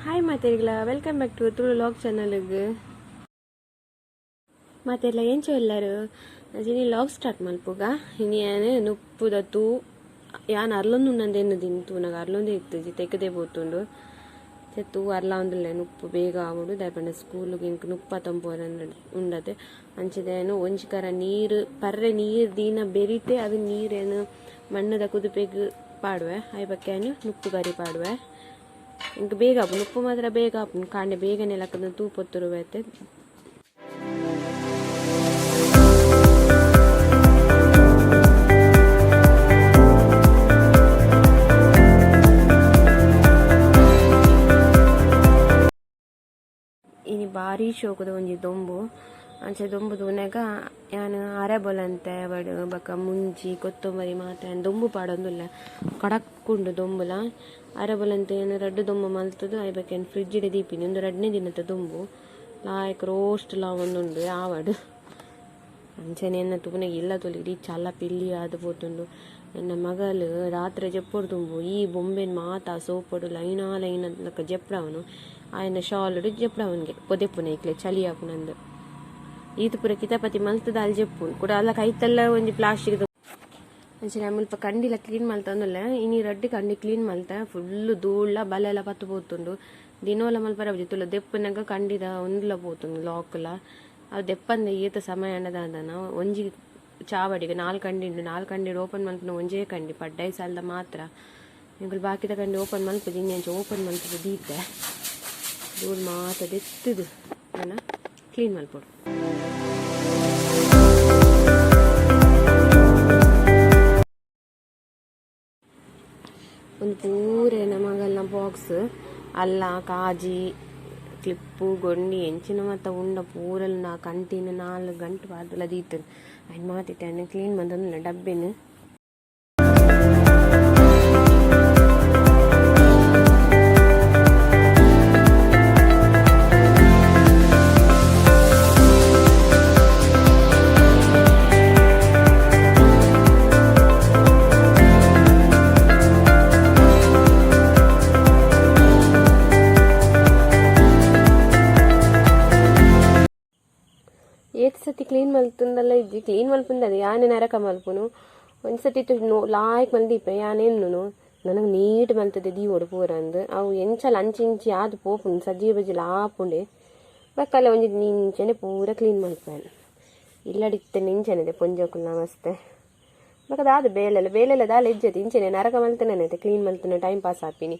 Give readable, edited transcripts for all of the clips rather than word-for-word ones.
Hi ಮಾತೇರಿಗಳ welcome back to Tulu log ಚಾನಲ್ಗೆ ಮಾತೆಲ್ಲ ಎಂಚು ಎಲ್ಲರೂ ಅಜಿನಿ ಲಾಗ್ ಸ್ಟಾರ್ಟ್ ಮಲ್ಪುಗ ಇನಿ ಯಾನು ನುಪ್ಪುದತ್ತು ಯಾನು ಅರ್ಲೊಂದು ಉಣ್ಣಂದೇನು ತಿಂತು ನನಗೆ ಅರ್ಲೊಂದೇ ಇತ್ತು ತೆಕ್ಕದೇ పోతుండు చెత్తు అర్లా ఉందిలే నుప్పు ಬೇಗ ಆಗುಡು ದಯಪಂಡ ಸ್ಕೂಲ್ಗೆ ಇಂಕ ನುಪ್ಪ ತಂಪೋರ ಉಂಡತೆ ಅಂಚಿದೇನು ಒಂಜಿಕರ ನೀರು ಪರ್ರೆ ನೀರು ದೀನ ಬೆರಿತೆ ಅದು ನೀರೇನು ಮಣ್ಣದ ಕುದುಪೆಗ್ ಪಾಡುವೆ ಐ ಬಕ್ಕೇನು ನುಪ್ಪು ಕರಿ ಪಾಡುವೆ ఇంక ಬೇಗ ಆಪು ಉಪ್ಪು ಮಾತ್ರ ಬೇಗ ಆಪು ಕಾಂಡೆ ಬೇಗನೆ ಲಕ್ಕದ ತೂಪೊತ್ತುರುವೈತೆ ಇನಿ ಭಾರಿ ಶೋಕದ ಒಂಜಿ ದೊಂಬು ಅಂಚೆ ದೊಂಬು ತೂನೆಗ ಯಾನು ಅರೆಬೊಲಂತೆ ಬಡ್ ಬೊಕ ಮುಂಜಿ ಕೊತ್ತಂಬರಿ ಮಾತ ದೊಂಬು ಪಾಡೊಂದುಲ್ಲ ಕಡಕ್ಕುಂಡು ದೊಂಬುಲ ಅರೆಬೊಲಂತೆ ಏನು ರಡ್ಡು ದೊಂಬು ಮಲ್ತದು ಐ ಬೊಕ ಏನು ಫ್ರಿಡ್ಜಿಡೆ ದೀಪಿನಿ ಒಂದು 2ನೇ ದಿನದ ದೊಂಬು ಲಾಯ್ಕ್ ರೋಸ್ಟ್ ಲಾ ಒಂದುಂಡು ಆವಡ್ ಅಂಚನೆ ಎನ್ನ ತೂನೆಗೆ ಇಲ್ಲ ತೊಲಿ ಇಡೀ ಚಲ್ಲ ಪಿಲ್ಲಿ ಆದು ಪೋತುಂಡು ಎನ್ನ ಮಗಲು ರಾತ್ರಿ ಜಪ್ಪೊಡು ತುಂಬು ಈ ಬೊಂಬೆನ್ ಮಾತ ಸೋಪಡು ಲೈನಾ ಲೈನ್ ಲಕ ಜಪ್ಪಡವನು ఆయన షాలుడు చెప్పడు ಅವನಿಗೆ పొదెప్పున ఇట్లే చలి ఆపునందు ఈత పుర కితాపతి మల్తದ ಅಲ್ಲಿ ಜಪ್ಪು ಕೂಡ ಅಲ್ಲ ಕೈತಲ್ಲ ಒಂಜಿ ಪ್ಲಾಸ್ಟಿಕ್ ಅಂಚನೆ ಮುಲ್ಪ ಕಂಡಿಲ ಕ್ಲೀನ್ ಮಲ್ತಂದುಲ್ಲ ಇನಿ ರಡ್ಡಿ ಕಂಡಿ ಕ್ಲೀನ್ ಮಲ್ತ ಫುಲ್ಲು ಧೂಳ ಬಲೆಲ್ಲ ಪತ್ತು పోతుండు ದಿನೋಲ ಮಲ್ಪರ ಜಿತ್ತುಲ ದೆಪ್ಪನಾಗ ಕಂಡಿದ ಒಂದುಲ పోతుండు ಲಾಕ್ಲ ಅವು ದೆಪ್ಪಂದ ಈತ ಸಮಯ ಅನ್ನದಾದನ ಒಂಜಿ ಚಾವಡಿಗೆ 4 ಕಂಡಿಂಡು 4 ಕಂಡಿ ಓಪನ್ ಮಲ್ಪನ ಒಂಜೇ ಕಂಡಿ ಪಡ್ಡೈ ಸಾಲದ ಮಾತ್ರ ನಿಂಗಳು ಬಾಕಿದ ಕಂಡಿ ಓಪನ್ ಮಲ್ಪದು ಇನ್ನೆಂಚ ಓಪನ್ ಮಲ್ಪದು ದೀತೆ ಧೂಳು ಮಾತ ದೆತ್ತದು ನಾನು ಕ್ಲೀನ್ ಮಲ್ಪಡು ಒಂದು ಪೂರೆ ನಮಗೆಲ್ಲ ಬಾಕ್ಸ್ ಅಲ್ಲ ಕಾಜಿ ಕ್ಲಿಪ್ಪು ಗೊಂಡಿ ಎಂಚಿನ ಮತ್ತು ಉಂಡ ಪೂರಲ್ ನಾ ಕಂಟಿನ 4 ಗಂಟೆ ಬಾದಲ್ಲ ದೀತನು ಅಯ್ಯ ಮಾತಿಟ್ಟೆ ಕ್ಲೀನ್ ಬಂದಲ್ಲ ಡಬ್ಬಿನ ಏತ್ ಸತಿ ಕ್ಲೀನ್ ಮಲ್ತಂದಲ್ಲ ಇಜ್ಜಿ ಕ್ಲೀನ್ ಮಲ್ಪುಂದ ಅದು ಯಾನೇ ನರಕ ಮಲ್ಪುನು ಒಂದು ಸತಿ ಲಾಯ್ಕ್ ಮಲ್ದಿಪ್ಪೆ ಯಾನೇನು ನನಗೆ ನೀಟ್ ಮಲ್ತದೆ ದೀವೋಡು ಪೂರ ಅಂದು ಅವು ಎಂಚಲ್ಲ ಅಂಚಿಂಚಿ ಆದು ಪೋಪುಂಡು ಸಜ್ಜಿ ಬಜ್ಜಿಲ ಆಪುಂಡೆ ಬಕ್ಕಲ್ಲ ಒಂಜಿ ನಿಂಚನೆ ಪೂರ ಕ್ಲೀನ್ ಮಲ್ಪೇನು ಇಲ್ಲಡಿತ್ತೆ ನಿಂಚನೆದೆ ಪೊಂಜೋಕುಲ್ಲ ಮಸ್ತೆ ಬಕ್ಕದಾದು ಬೇಲೆಲ್ಲ ದಾಲ ಇಜ್ಜತಿ ಇಂಚನೆ ನರಕ ಮಲ್ತನೈತೆ ಕ್ಲೀನ್ ಮಲ್ತನ ಟೈಮ್ ಪಾಸ್ ಆಪಿನಿ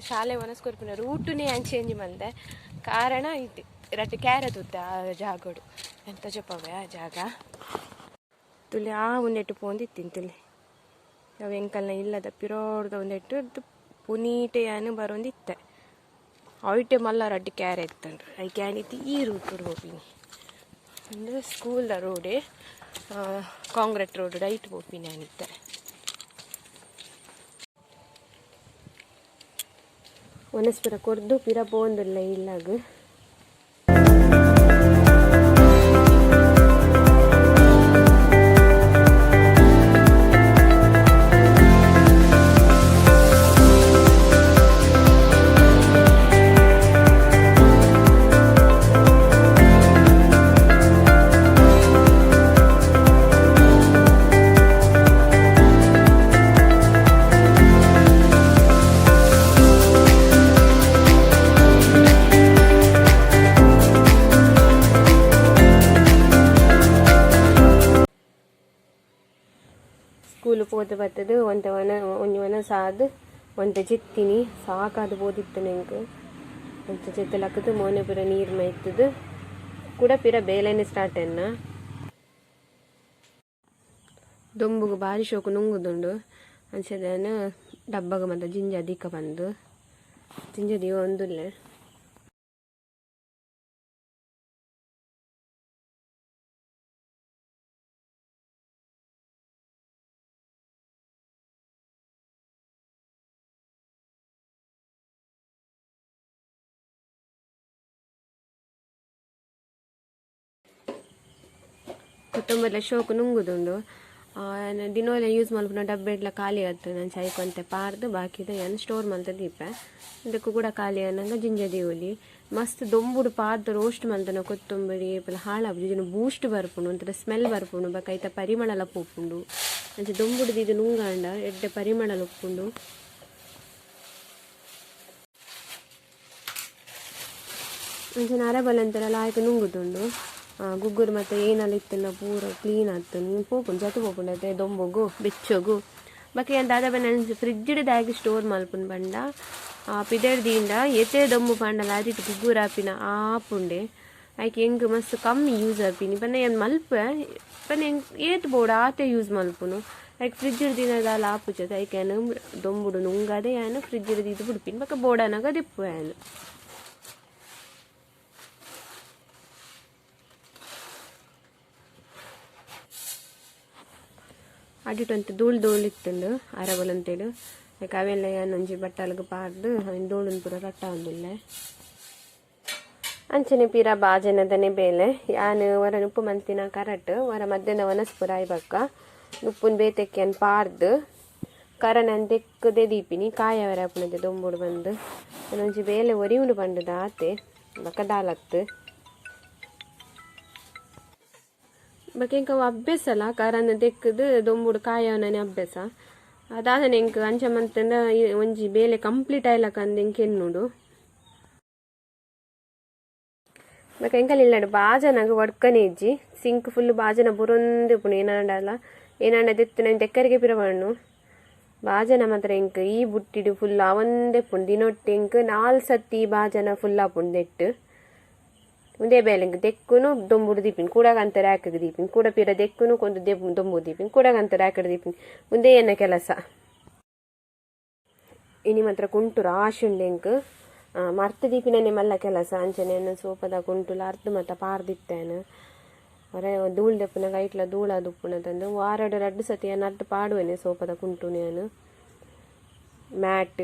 ಶಾಲೆ ಒನಸ್ಕೊರ್ಪಿನ ರೂಟುನೇ ಚೇಂಜ್ ಮಲ್ದೆ ಕಾರಣ ಇಟ್ಟು ರಟ್ಟು ಕ್ಯಾರ ತುತ್ತ ಆ ಜಾಗಡು ಎಂತ ಜಪವೇ ಆ ಜಾಗ ತುಳಿ ಆ ಒಂದೆಟ್ಟು ಪೋಂದಿತ್ತೀನಿ ತುಳಿ ಯಾವ ಎಂಕಲ್ನ ಇಲ್ಲದ ಪಿರೋಡ್ದ ಒಂದೆಟ್ಟು ಪುನೀಟೆಯಾನು ಬರೋಂದಿತ್ತೆ ಅವೈಟೆ ಮಲ್ಲ ರಡ್ಡಿ ಕ್ಯಾರೆ ಇತ್ತಂಡ್ರು ಐ ಕ್ಯಾನಿತ್ತು ಈ ರೂಟ್ ಹೋಗ್ತೀನಿ ಅಂದ್ರೆ ಸ್ಕೂಲ್ದ ರೋಡೇ ಕಾಂಕ್ರೀಟ್ ರೋಡ್ ರೈಟ್ ಹೋಗ್ತೀನಿ ಅನಿತ್ತೆ ಒನಸ್ಪುರ ಕೊರ್ದು ಪಿರ ಪೋಂದಿಲ್ಲ ಇಲ್ಲಾಗ ಸ್ಕೂಲು ಪೋದು ಬರ್ತದು ಒಂಜಿ ಸಾದು ಒಂತ ಚಿತ್ತಿನಿ ಸಾಕಾದು ಪೋದಿತ್ತು ನಂಗೆ ಒಂತ ಚಿತ್ತಲಕ್ಕದು ಮೋನೆ ಪುರ ನೀರು ಮೈತದು ಕೂಡ ಪಿರ ಬೇಲೆನೆ ಸ್ಟಾರ್ಟ್ ಎನ್ನ ದೊಂಬುಗು ಬಾರಿ ಶೋಕು ನುಂಗುದುಂಡು ಅಂಚದನು ಡಬ್ಬಗ ಮತ್ತ ಜಿಂಜ ದಿಕ್ಕ ಬಂದು ಜಿಂಜದಿ ಒಂದುಲ್ಲೆ ಕೊತ್ತಂಬರಿ ಶೋಕು ನುಂಗುದುಂಡು ದಿನೋಲೆ ಯೂಸ್ ಮಲ್ಪುನ ಡಬ್ಬೆ ಇಡ್ಲ ಖಾಲಿ ಆಯ್ತು ನಾನು ಚೈಕೊಂತೆ ಪಾರ್ದು ಬಾಕಿದ ಏನು ಸ್ಟೋರ್ ಮಲ್ತ ದೀಪೆ ಇದಕ್ಕೂ ಕೂಡ ಖಾಲಿ ಅನ್ನಂಗೆ ಜಿಂಜ ದೇವಲಿ ಮಸ್ತ್ ದೊಂಬುಡು ಪಾರ್ದು ರೋಸ್ಟ್ ಮಲ್ತನ ಕೊತ್ತಂಬರಿ ಪಲ್ಲ ಹಾಳಾಗ್ದು ಇದನ್ನು ಬೂಸ್ಟ್ ಬರ್ಪುಂಡು ಒಂಥರ ಸ್ಮೆಲ್ ಬರ್ಪುಂಡು ಬಕೈತ ಪರಿಮಳ ಪೋಪುಂಡು ಅಂಚೆ ದೊಂಬುಡ್ದು ಇದು ನುಂಗಾಂಡ ಎಡ್ಡೆ ಪರಿಮಳ ಉಪ್ಪುಂಡು ಅಂಚೆ ನರಬಲಂತರ ಲಾಯ್ಕ ನುಂಗುದುಂಡು ಗುಗ್ಗುರು ಮತ್ತು ಏನೆಲ್ಲ ಇತ್ತಲ್ಲ ಪೂರ ಕ್ಲೀನ್ ಆಯ್ತು ನೀವು ಪೋಪುಂಡು ಜತು ಪೋಪುಂಡು ಅದೇ ದೊಂಬಗು ಬೆಚ್ಚಗು ಬಾಕಿ ಅಂತ ಅದ ನಾನು ಫ್ರಿಜ್ಜಿಡ್ದಾಗಿ ಸ್ಟೋರ್ ಮಲ್ಪುಂಡು ಬಂಡ ಪಿದಡ್ದಿಂದ ಎತ್ತೆ ದೊಂಬು ಪಂಡಲ ಅದಿಟ್ಟು ಗುಗ್ಗುರು ಆಪಿನ ಆಪುಂಡೆ ಆಯ್ಕೆ ಹೆಂಗೆ ಮಸ್ತ್ ಕಮ್ಮಿ ಯೂಸ್ ಆಪಿನಿ ಪನ್ನ ಏನು ಮಲ್ಪ ಪನ್ನ ಹೆಂಗೆ ಏತ್ ಬೋರ್ಡು ಆತೆ ಯೂಸ್ ಮಲ್ಪುನು ಆಯ್ಕೆ ಫ್ರಿಜ್ ದಿನದಲ್ಲ ಆಪುಜದ ಆಯ್ಕೆ ಏನು ದೊಂಬುಡು ನುಂಗದೆ ಏನು ಫ್ರಿಜ್ ಇದು ಬಿಡ್ಪಿನಿ ಬಕ್ಕ ಬೋರ್ಡನಾಗ ದಿಪ್ಪು ಏನು ಅಡಿಟಂತ ಧೂಳು ಇತ್ತಂಡು ಅರಬಲಂತೇಳು ಯಾಕೆ ಅವೆಲ್ಲ ಏನಂಜಿ ಬಟ್ಟಲ್ಗೆ ಪಾರ್ದು ಧೂಳನ್ ಪೂರ ರಟ್ಟ ಒಂದಿಲ್ಲ ಅಂಚನೆ ಪೀರ ಬಾಜನದನೆ ಬೇಲೆ ಯಾನು ವರ ಉಪ್ಪು ಮಂತಿನ ಕರಟ್ ವರ ಮಧ್ಯಾಹ್ನ ವನಸ್ಪುರ ಆಯ್ಬಕ್ಕ ಉಪ್ಪುನ ಬೇತೆಕ್ಕೆ ಅನ್ ಪಾರ್ದು ಕರನನ್ ತೆಕ್ಕದೆ ದೀಪಿನಿ ಕಾಯವರ ಅಪ್ಪನದೆ ದೊಂಬುಡು ಬಂದು ಒಂದೊಂಜಿ ಬೇಲೆ ಒರಿಯುಂಡು ಬಂಡದ ಆತೆ ಬಕ್ಕ ದಾಲತ್ತು ಬಕ್ಕೆ ಇಂಕ ಅಭ್ಯಾಸ ಅಲ್ಲ ಕಾರನ್ನ ತೆಕ್ಕದು ದೊಂಬುಡು ಕಾಯವನೇ ಅಭ್ಯಾಸ ಅದಾದ ಎಂಕ್ ಅಂಚ ಮಂತಂದ ಒಂಜಿ ಬೇಲೆ ಕಂಪ್ಲೀಟ್ ಆಯ್ಲಕ್ಕಂದು ಎಂಕ್ ಎನ್ನುಡು ಬಕ್ಕ ಎಂಕಲ್ ಇಲ್ಲಾಡು ಬಾಜನಾಗ ಒಡ್ಕನೆ ಇಜ್ಜಿ ಸಿಂಕ್ ಫುಲ್ ಬಾಜನ ಬುರೊಂದು ಪುಣು ಏನಾಂಡ ತೆತ್ತು ನಾನು ತೆಕ್ಕರಿಗೆ ಪಿರವಣ್ಣು ಬಾಜನ ಮಾತ್ರ ಎಂಕ್ ಈ ಬುಟ್ಟಿಡು ಫುಲ್ ಅವಂದೇ ಪುಂಡು ದಿನೊಟ್ಟು ಎಂಕ್ 4 ಸತಿ ಬಾಜನ ಫುಲ್ ಆಪುಂಡು ನೆಟ್ಟು ಮುಂದೆ ಬೇಲೆಂಗೆ ದೆಕ್ಕುನು ದೊಂಬುಡು ದೀಪಿನಿ ಕೂಡಗಂತ ರ್ಯಾಕಗೆ ದೀಪಿನಿ ಕೂಡ ಪಿರ ದೆಕ್ಕುನು ಕೊಂದು ದೊಂಬು ದೀಪಿನಿ ಕೂಡಗಂತ ರ್ಯಾಕಡ್ ದೀಪಿನಿ ಮುಂದೆ ಏನ ಕೆಲಸ ಇನಿ ಮಾತ್ರ ಕುಂಟು ರಾಶುಂಡೆಂಕ್ ಮರ್ತ ದೀಪಿನೇ ಮಲ್ಲ ಕೆಲಸ ಅಂಚನೆ ಸೋಪದ ಕುಂಟುಲ ಅರ್ಧ ಮತ್ತ ಪಾರ್ದಿತ್ತೇನು ಹೊರ ಧೂಳು ದೆಪ್ಪುನಾಗ ಐಟ್ಲ ಧೂಳದು ಉಪ್ಪುನ ತಂದು ವಾರಡು 2 ಸತಿ ಏನು ಅರ್ಧ ಪಾಡುವೇನೆ ಸೋಪದ ಕುಂಟುನೇನು ಮ್ಯಾಟ್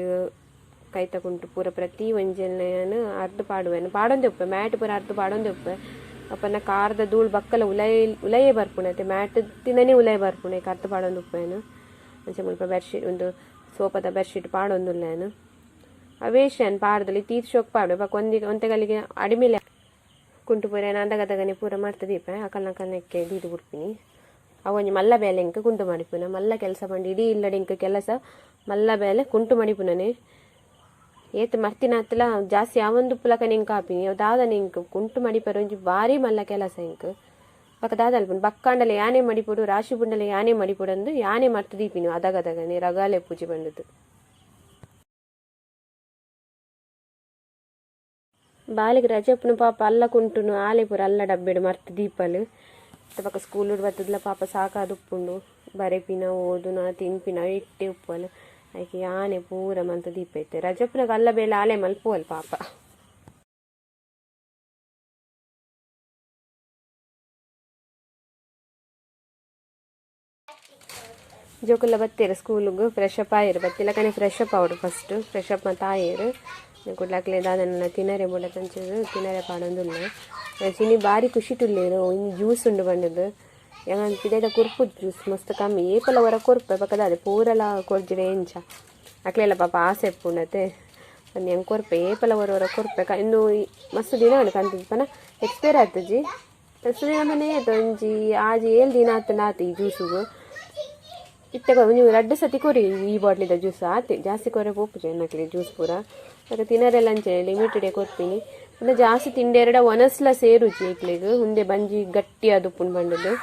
ಕೈತ ಕುಂಟು ಪೂರ ಪ್ರತಿ ಒಂಜೆಲ್ನೇನು ಅರ್ಧ ಪಾಡುವೇನು ಪಾಡೊಂದೆ ಉಪ್ಪೆ ಮ್ಯಾಟ್ ಪೂರ ಅರ್ಧ ಪಾಡೊಂದೆ ಉಪ್ಪೆ ಅಪ್ಪನ ಕಾರ್ದ ಧೂಳು ಬಕ್ಕಲ ಉಲಯೇ ಬರ್ಪುಣತೆ ಮ್ಯಾಟ್ ತಿನ್ನನೇ ಉಲಯ ಬರ್ಪುಣೆ ಅರ್ಧ ಪಾಡೊಂದು ಉಪ್ಪೇನು ಅಂಚೆ ಮುಲ್ಪ ಬೆಡ್ಶೀಟ್ ಒಂದು ಸೋಪದ ಬೆಡ್ಶೀಟ್ ಪಾಡೊಂದುಲ್ಲೇನು ಅವೇಶನ್ ಪಾಡ್ದಲ್ಲಿ ತೀರ್ಶೋಕ್ ಪಾಡು ಬಕ್ಕ ಒಂತೆಗಲ್ಲಿಗೆ ಅಡಿಮೇಲೆ ಕುಂಟು ಪೂರ ಏನು ಅಂದಗದಗನೆ ಪೂರ ಮಾಡ್ತದೀಪ ಅಕಲ್ನಕ್ಕೆ ದೀದು ಬಿಡ್ತೀನಿ ಅವೊಂಜಿ ಮಲ್ಲ ಬೇಲೆ ಇಂಕ ಕುಂಟು ಮಾಡಿಪುನ ಮಲ್ಲ ಕೆಲಸ ಮಾಡಿ ಇಡೀ ಇಲ್ಲಡೆ ಇಂಕ ಕೆಲಸ ಮಲ್ಲ ಬೇಲೆ ಕುಂಟು ಮಾಡಿಪುನನೆ ಏತ್ ಮರ್ತಿನ ಹತ್ತಲ ಜಾಸ್ತಿ ಯಾವೊಂದು ಪುಲಕ ನಿಂಕ ಆಪಿನಿ ದಾದ ನಿಂಕ ಕುಂಟು ಮಡಿಪರ ಒಂಜಿ ಭಾರಿ ಮಲ್ಲ ಕೆಲಸ ಇಂಕ ಬಕ್ಕ ದಾದಲ್ಪುನ್ ಬಕ್ಕಾಂಡಲೆ ಯಾನೇ ಮಡಿಪುಡು ರಾಶಿ ಬುಂಡಲೆ ಯಾನೇ ಮಡಿಪುಡು ಅಂದು ಯಾನೇ ಮರ್ತದೀಪಿನಿ ಅದಗದಗನೆ ರಗಾಲೆ ಪೂಜೆ ಬಂದದ್ದು ಬಾಲಿಗೆ ರಜೆ ಅಪ್ಪನ ಪಾಪ ಅಲ್ಲ ಕುಂಟುನು ಆಲೆ ಪೂರ ಅಲ್ಲ ಡಬ್ಬೆಡು ಮರ್ತು ದೀಪಲು ಪಕ್ಕ ಸ್ಕೂಲ್ ಬರ್ತದಲ್ಲ ಪಾಪ ಸಾಕಾದ ಉಪ್ಪುಂಡು ಬರೆಪಿನ ಓದುನ ತಿನ್ಪಿನ ಇಟ್ಟೆ ಉಪ್ಪಲು ಆಯ್ಕೆ ಆನೆ ಪೂರ ಮಂತ ದೀಪ ಐತೆ ರಜಪ್ಪನಾಗ ಅಲ್ಲ ಬೇಳೆ ಆಲೆ ಮಲ್ಪುವಲ್ ಪಾಪ ಜೋಕುಲ್ಲ ಬತ್ತೇರು ಸ್ಕೂಲಿಗೆ ಫ್ರೆಶ್ ಅಪ್ ಆಯಿರು ಬತ್ತಿಲ್ಲ ಕಣೆ ಫ್ರೆಶ್ ಅಪ್ ಆವಡು ಫಸ್ಟ್ ಫ್ರೆಶ್ ಅಪ್ ಮತ್ತು ಆಯಿರು ಕುಡ್ಲಾಕ್ಲೆ ದಾದನ್ನ ತಿನ್ನರೆ ಬೋಡ ತಂಚದು ತಿನ್ನರೆ ಪಾಡೊಂದುಲ್ಲ ಚಿನಿ ಭಾರಿ ಖುಷಿ ತುಳ್ಳೇರು ಇನ್ನು ಜ್ಯೂಸ್ ಉಂಡು ಬಂದದ್ದು ಹೆಂಗಂತ ಪಿದಾಯ್ದ ಕುರ್ಪು ಜ್ಯೂಸ್ ಮಸ್ತ್ ಕಮ್ಮಿ ಏಪಲ ಹೊರ ಕೊರ್ಪೆ ಪಕ್ಕದ ಅದೇ ಪೂರಲ ಕೊರ್ಜಿಡೆ ಎಂಚ ಅಕ್ಲೆಲ್ಲ ಪಾಪ ಆಸೆ ಎಪ್ಪುಂಡತೆ ಒಂದು ಹೆಂಗೆ ಕೊರ್ಪೆ ಏಪಲ ಹೊರ ಕೊರ್ಪೆ ಇನ್ನು ಮಸ್ತ್ ದಿನ ಉಂಡು ಕಂತಿದ್ದು ಪನ ಎಕ್ಸ್ಪೈರ್ ಆಯ್ತಜಿ ಮಸ್ತ್ ದಿನ ಮನೆ ಆಯ್ತು ಒಂಜಿ ಆಜಿ 7 ದಿನ ಆತು ಈ ಜ್ಯೂಸಿಗೂ ಇತ್ತಗ ನೀವು 2 ಸತಿ ಕೊರಿ ಈ ಬಾಟ್ಲಿದ ಜ್ಯೂಸ್ ಆತಿ ಜಾಸ್ತಿ ಕೊರೆ ಪೋಪು ಚೆನ್ನಕ್ಲಿ ಜ್ಯೂಸ್ ಪೂರ ಮತ್ತೆ ತಿನ್ನರೆಲ್ಲ ಅಂಚೆ ಲಿಮಿಟೆಡೇ ಕೊಡ್ತೀನಿ ಇನ್ನು ಜಾಸ್ತಿ ತಿಂಡೆರಡ ಒನಸ್ಲ ಸೇರುಜಿ ಇಕ್ಲಿಗೆ ಮುಂದೆ ಬಂಜಿ ಗಟ್ಟಿ ಅದು ಉಪ್ಪುನ್ ಬಂಡದು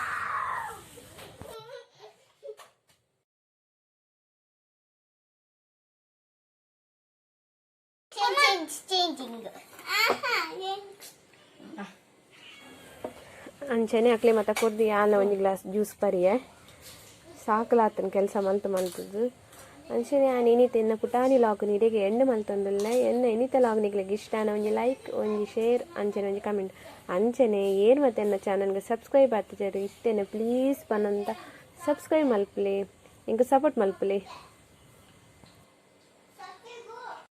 ಅಂಚನೆ ಅಕ್ಲೆ ಮತ್ತೆ ಕೊರ್ದು ಯಾಲ ಒಂದು ಗ್ಲಾಸ್ ಜ್ಯೂಸ್ ಪರಿಯೆ ಸಾಕಲಾತನ ಕೆಲಸ ಮಲ್ತದ್ದು ಅಂಚನೆ ನಾನು ಏನಿತ್ತು ಎನ್ನ ಪುಟಾಣಿ ಲಾಗ್ ನೀರಿಗೆ ಎಣ್ಣೆ ಮಲ್ತೊಂದುಲ್ಲ ಎನ್ನ ಎನಿತ ಲಾಗ್ ನಿಗ್ಲಿಗೆ ಇಷ್ಟ ಒಂಜಿ ಲೈಕ್ ಒಂಜಿ ಶೇರ್ ಅಂಚನೆ ಒಂಜಿ ಕಮೆಂಟ್ ಅಂಚನೆ ಏನು ಮತ್ತೆ ಎನ್ನ ಚಾನಲ್ಗೆ ಸಬ್ಸ್ಕ್ರೈಬ್ ಆಗ್ತಿದ್ದಾರೆ ಇತ್ತೇನೆ ಪ್ಲೀಸ್ ಪನ್ನಂತ ಸಬ್ಸ್ಕ್ರೈಬ್ ಮಲ್ಪಲೆ ಇಂಕ ಸಪೋರ್ಟ್ ಮಲ್ಪಲೆ.